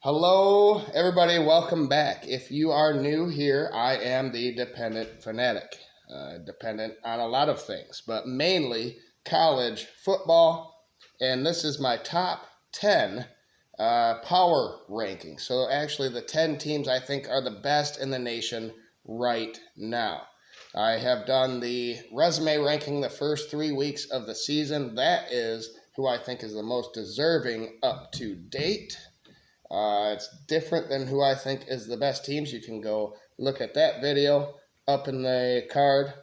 Hello, everybody. Welcome back. If you are new here, I am the Dependent Fanatic. Dependent on a lot of things, but mainly college football. And this is my top 10 power ranking. So, actually, the 10 teams I think are the best in the nation right now. I have done the resume ranking the first 3 weeks of the season. That is who I think is the most deserving up to date. It's different than who I think is the best teams. You can go look at that video up in the card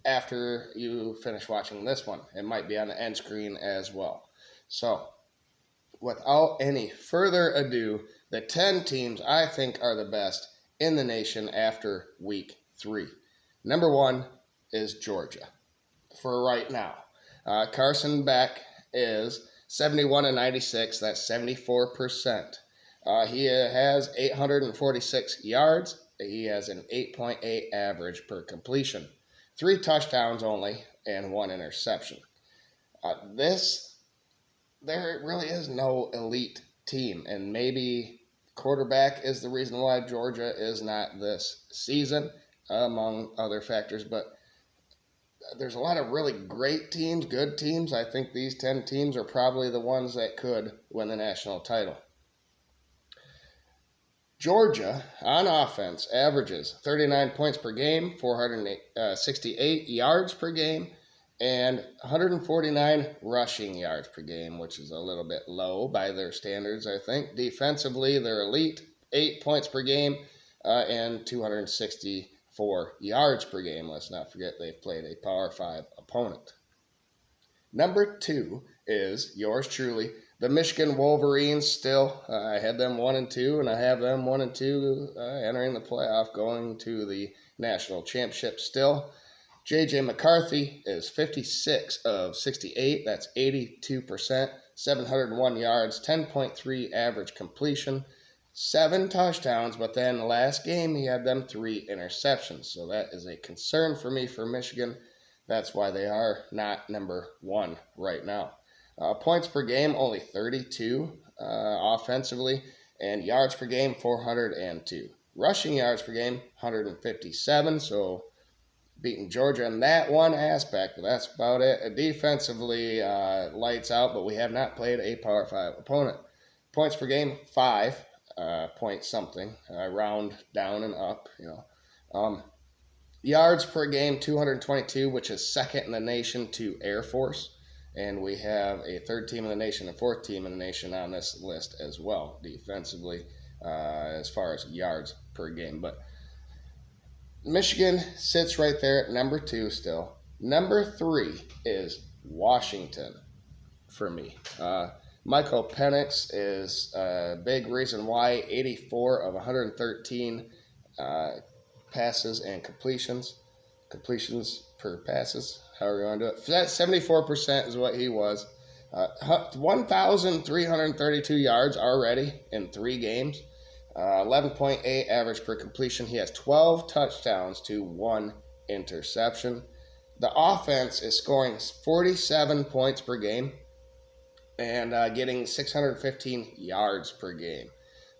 after you finish watching this one. It might be on the end screen as well. So, without any further ado, the 10 teams I think are the best in the nation after week 3. Number 1 is Georgia for right now. Carson Beck is 71-96. That's 74%. He has 846 yards. He has an 8.8 average per completion, 3 touchdowns only, and 1 interception. There really is no elite team, and maybe quarterback is the reason why Georgia is not this season, among other factors. But there's a lot of really great teams, good teams. I think these 10 teams are probably the ones that could win the national title. Georgia, on offense, averages 39 points per game, 468 yards per game, and 149 rushing yards per game, which is a little bit low by their standards, I think. Defensively, they're elite, 8 points per game, and 264 yards per game. Let's not forget they've played a Power 5 opponent. Number 2 is yours truly, the Michigan Wolverines. Still, I had them 1-2, and I have them 1-2 entering the playoff, going to the national championship still. J.J. McCarthy is 56 of 68. That's 82%, 701 yards, 10.3 average completion, 7 touchdowns, but then the last game he had them 3 interceptions. So that is a concern for me for Michigan. That's why they are not number 1 right now. Points per game, only 32 offensively, and yards per game, 402. Rushing yards per game, 157, so beating Georgia in that one aspect, but that's about it. Defensively, lights out, but we have not played a Power 5 opponent. Points per game, 5 point something, round down and up, Yards per game, 222, which is second in the nation to Air Force. And we have a third team in the nation and fourth team in the nation on this list as well, defensively, as far as yards per game. But Michigan sits right there at number 2 still. Number 3 is Washington for me. Michael Penix is a big reason why. 84 of 113 passes and completions per passes, however you want to do it. That 74% is what he was. 1,332 yards already in 3 games. 11.8 average per completion. He has 12 touchdowns to 1 interception. The offense is scoring 47 points per game and getting 615 yards per game.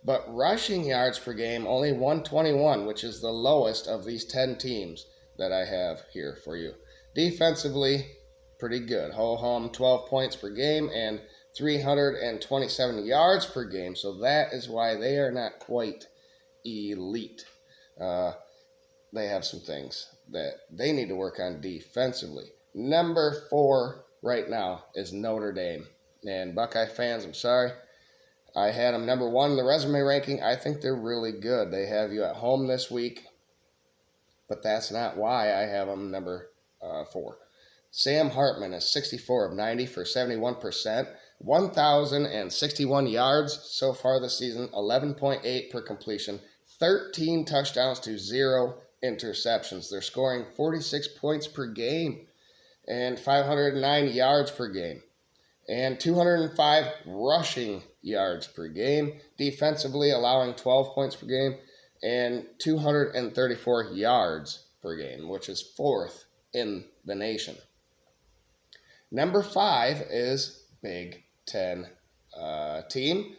But rushing yards per game, only 121, which is the lowest of these 10 teams that I have here for you. Defensively, pretty good. Ho-hum, 12 points per game and 327 yards per game. So that is why they are not quite elite. They have some things that they need to work on defensively. Number 4 right now is Notre Dame. And Buckeye fans, I'm sorry. I had them number 1 in the resume ranking. I think they're really good. They have you at home this week, but that's not why I have them number 4. Sam Hartman is 64 of 90 for 71%, 1,061 yards so far this season, 11.8 per completion, 13 touchdowns to 0 interceptions. They're scoring 46 points per game and 509 yards per game, and 205 rushing yards per game. Defensively, allowing 12 points per game and 234 yards per game, which is 4th in the nation. Number 5 is Big Ten team.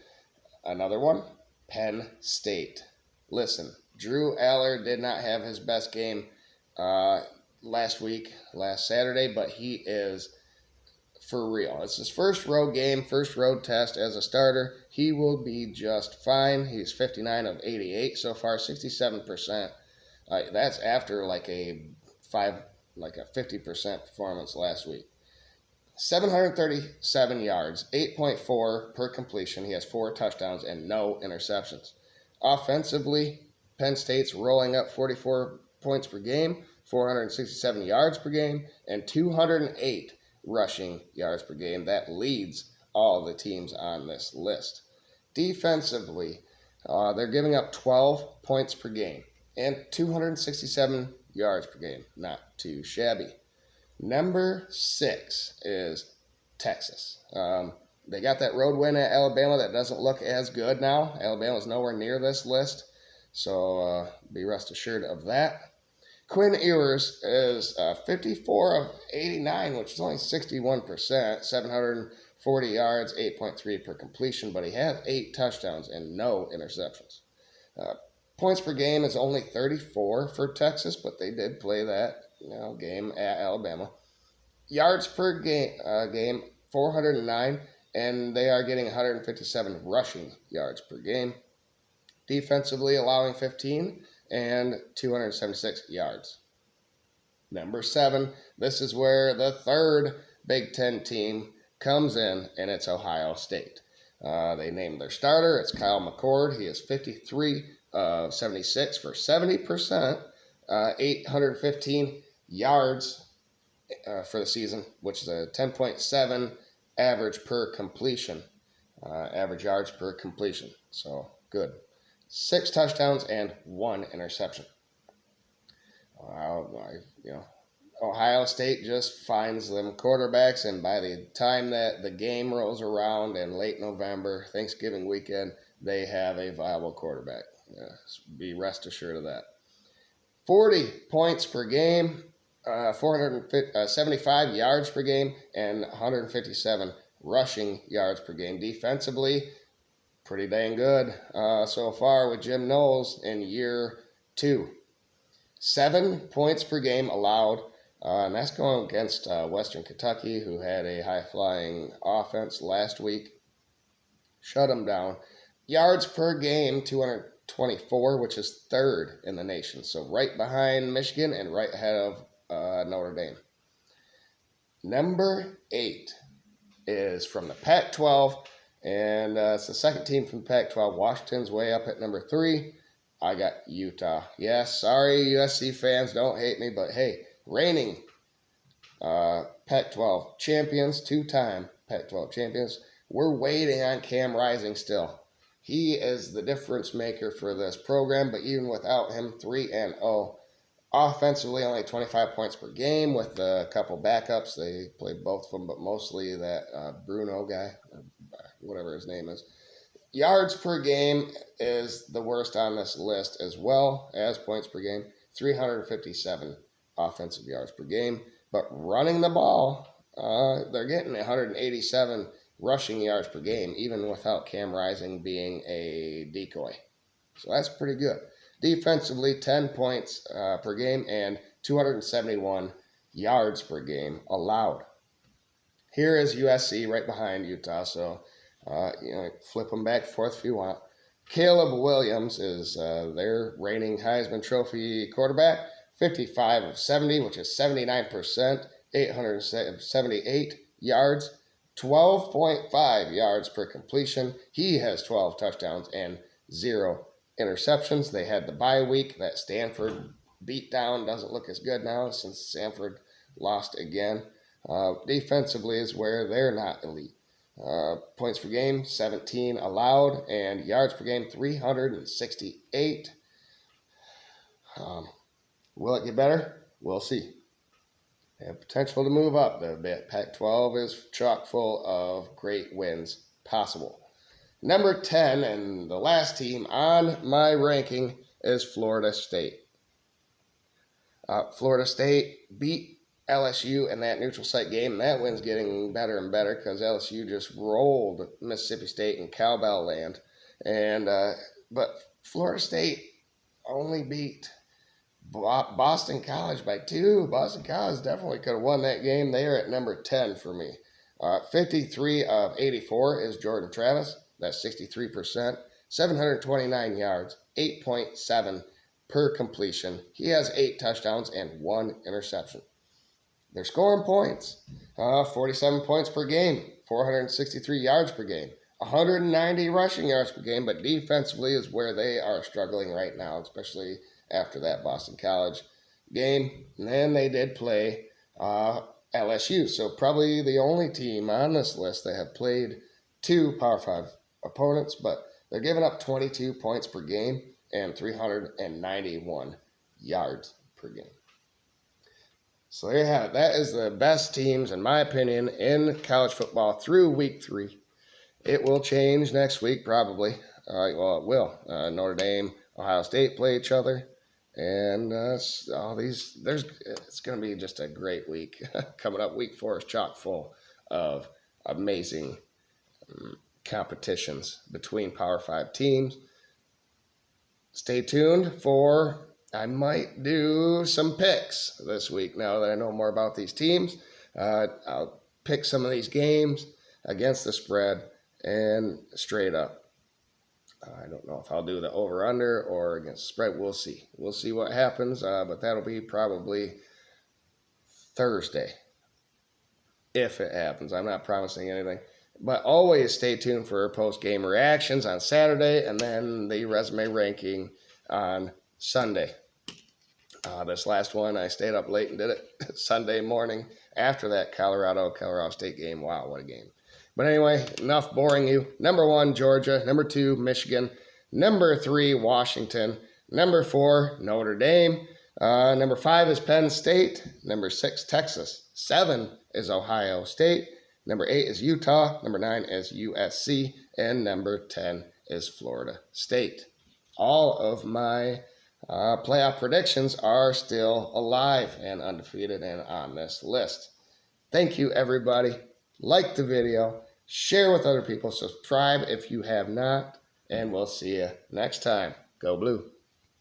Another one, Penn State. Listen, Drew Aller did not have his best game last Saturday, but he is for real. It's his first road game, first road test as a starter. He will be just fine. He's 59 of 88 so far, 67%. That's after like a 50% performance last week. 737 yards, 8.4 per completion. He has 4 touchdowns and no interceptions. Offensively, Penn State's rolling up 44 points per game, 467 yards per game, and 208 rushing yards per game. That leads all the teams on this list. Defensively, they're giving up 12 points per game and 267 yards per game. Not too shabby. Number 6 is Texas. They got that road win at Alabama that doesn't look as good now. Alabama's nowhere near this list, so be rest assured of that. Quinn Ewers is 54 of 89, which is only 61%, 740 yards, 8.3 per completion, but he has 8 touchdowns and no interceptions. Points per game is only 34 for Texas, but they did play that game at Alabama. Yards per game 409, and they are getting 157 rushing yards per game. Defensively, allowing 15 and 276 yards. Number 7, this is where the third Big Ten team comes in, and it's Ohio State. They named their starter. It's Kyle McCord. He is 53 of 76 for 70%, 815 yards for the season, which is a 10.7 average per completion, average yards per completion. So good. 6 touchdowns and 1 interception. Ohio State just finds them quarterbacks, and by the time that the game rolls around in late November, Thanksgiving weekend, they have a viable quarterback. Be rest assured of that. 40 points per game, 475 yards per game, and 157 rushing yards per game. Defensively, pretty dang good so far with Jim Knowles in year 2. 7 points per game allowed, and that's going against Western Kentucky, who had a high-flying offense last week. Shut them down. Yards per game, 224, which is 3rd in the nation. So right behind Michigan and right ahead of Notre Dame. Number 8 is from the Pac-12, and it's the second team from the Pac-12. Washington's way up at number 3. I got Utah. Yes, sorry, USC fans, don't hate me, but hey, reigning Pac-12 champions, 2-time Pac-12 champions. We're waiting on Cam Rising still. He is the difference maker for this program, but even without him, 3-0. Offensively, only 25 points per game with a couple backups. They played both of them, but mostly that Bruno guy, whatever his name is. Yards per game is the worst on this list as well as points per game, 357 offensive yards per game. But running the ball, they're getting 187 rushing yards per game, even without Cam Rising being a decoy. So that's pretty good. Defensively, 10 points per game and 271 yards per game allowed. Here is USC right behind Utah, so flip them back and forth if you want. Caleb Williams is their reigning Heisman Trophy quarterback, 55 of 70, which is 79%, 878 yards, 12.5 yards per completion. He has 12 touchdowns and 0 interceptions. They had the bye week. That Stanford beatdown doesn't look as good now since Stanford lost again. Defensively is where they're not elite. Points per game, 17 allowed, and yards per game, 368. Will it get better? We'll see. They have potential to move up. The Pac-12 is chock full of great wins possible. Number 10, and the last team on my ranking, is Florida State. Florida State beat LSU in that neutral site game, and that win's getting better and better because LSU just rolled Mississippi State in cowbell land. And but Florida State only beat Boston College by 2. Boston College definitely could have won that game. They are at number 10 for me. 53 of 84 is Jordan Travis. That's 63%. 729 yards, 8.7 per completion. He has 8 touchdowns and 1 interception. They're scoring points. 47 points per game, 463 yards per game, 190 rushing yards per game, but defensively is where they are struggling right now, especially after that Boston College game. And then they did play LSU, so probably the only team on this list that have played 2 Power 5 opponents, but they're giving up 22 points per game and 391 yards per game. So there you have it. That is the best teams, in my opinion, in college football through week 3. It will change next week, probably. Well, it will. Notre Dame, Ohio State play each other. And all these, it's going to be just a great week. Coming up, week 4 is chock full of amazing competitions between Power 5 teams. Stay tuned for, I might do some picks this week now that I know more about these teams. I'll pick some of these games against the spread and straight up. I don't know if I'll do the over-under or against the spread. We'll see. We'll see what happens, but that'll be probably Thursday if it happens. I'm not promising anything. But always stay tuned for post-game reactions on Saturday and then the resume ranking on Sunday. This last one, I stayed up late and did it Sunday morning after that Colorado State game. Wow, what a game. But anyway, enough boring you. Number 1, Georgia. Number 2, Michigan. Number 3, Washington. Number 4, Notre Dame. Number 5 is Penn State. Number 6, Texas. 7 is Ohio State. Number 8 is Utah. Number 9 is USC. And number 10 is Florida State. All of my playoff predictions are still alive and undefeated and on this list. Thank you, everybody. Like the video, share with other people, subscribe if you have not, and we'll see you next time. Go Blue.